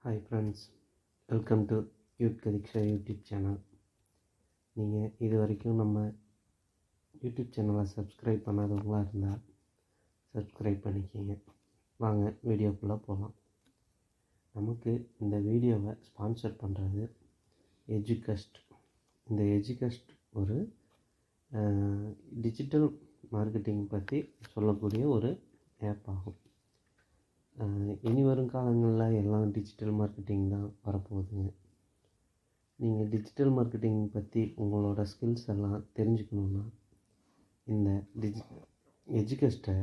Hi friends, welcome to youth Kathiksha YouTube channel. நீங்கள் இது வரைக்கும் நம்ம யூடியூப் சேனலை சப்ஸ்கிரைப் பண்ணாதவங்களாக இருந்தால் சப்ஸ்கிரைப் பண்ணிக்கிங்க. வாங்க வீடியோக்குள்ளே போகலாம். நமக்கு இந்த வீடியோவை ஸ்பான்சர் பண்ணுறது எஜுகஸ்ட். இந்த எஜுகஸ்ட் ஒரு டிஜிட்டல் மார்க்கெட்டிங் பற்றி சொல்லக்கூடிய ஒரு ஆப் ஆகும். இனி வரும் காலங்களில் எல்லாம் டிஜிட்டல் மார்க்கெட்டிங் தான் வரப்போகுதுங்க. நீங்கள் டிஜிட்டல் மார்க்கெட்டிங் பற்றி உங்களோட ஸ்கில்ஸ் எல்லாம் தெரிஞ்சுக்கணுன்னா இந்த எஜுகஸ்ட்டை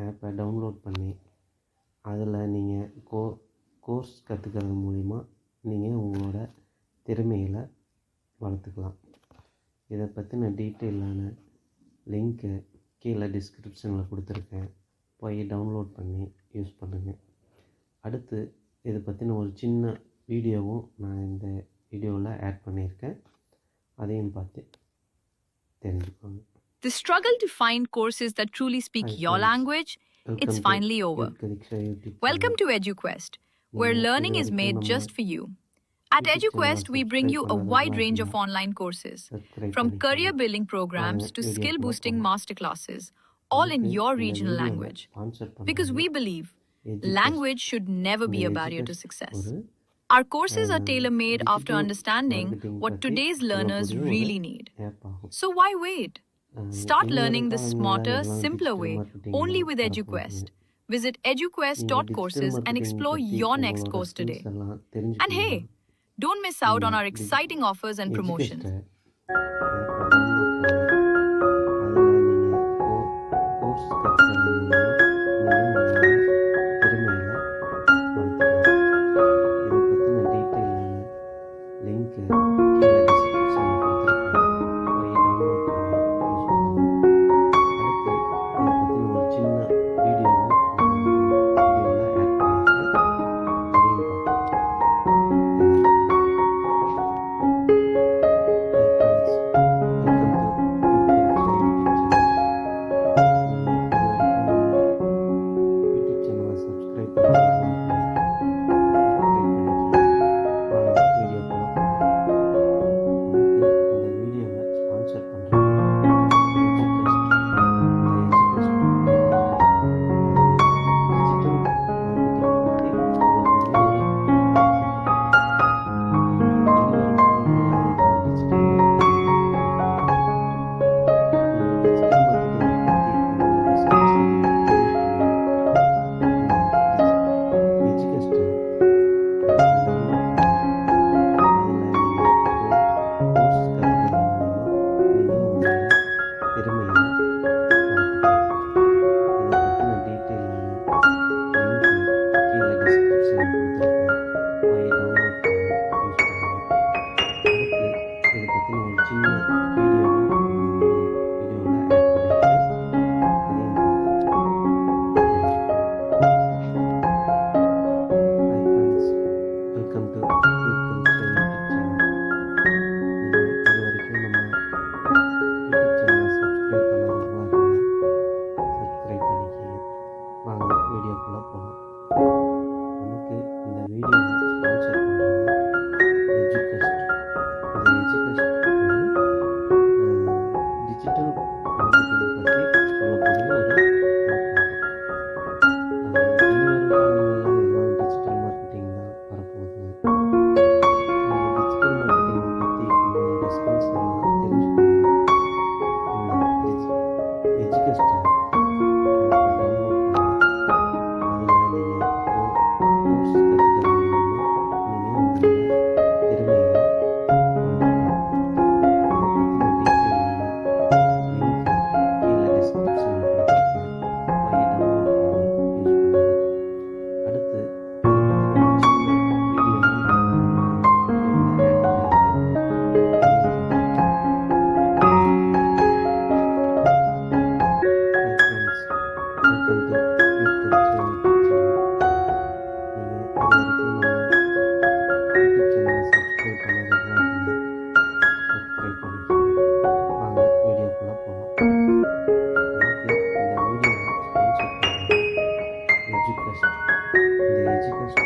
ஆப்பை டவுன்லோட் பண்ணி அதில் நீங்கள் கோர்ஸ் கற்றுக்கிறது மூலிமா நீங்கள் உங்களோட திறமைகளை வளர்த்துக்கலாம். இதை பற்றின டீட்டெயிலான லிங்க்கை கீழே டிஸ்கிரிப்ஷனில் கொடுத்துருக்கேன். போய் டவுன்லோட் பண்ணி யூஸ் பண்ணுங்கள். அடுத்து இதை பற்றின ஒரு சின்ன வீடியோவும் நான் இந்த வீடியோவில் ஆட் பண்ணியிருக்கேன். அதையும் பார்த்து தெரிஞ்சுக்கோங்க. The struggle to find courses that truly speak your language, it's finally over. Welcome to EduQuest, where learning is made just for you. At EduQuest, we bring you a wide range of online courses, from career building programs to skill boosting masterclasses, all in your regional language. Because we believe language should never be a barrier to success. Our courses are tailor-made after understanding what today's learners really need. So why wait? Start learning the smarter, simpler way only with EduQuest. Visit eduquest.courses and explore your next course today. And hey, don't miss out on our exciting offers and promotions. எஜுகஸ்ட். இந்த எஜுகஸ்ட்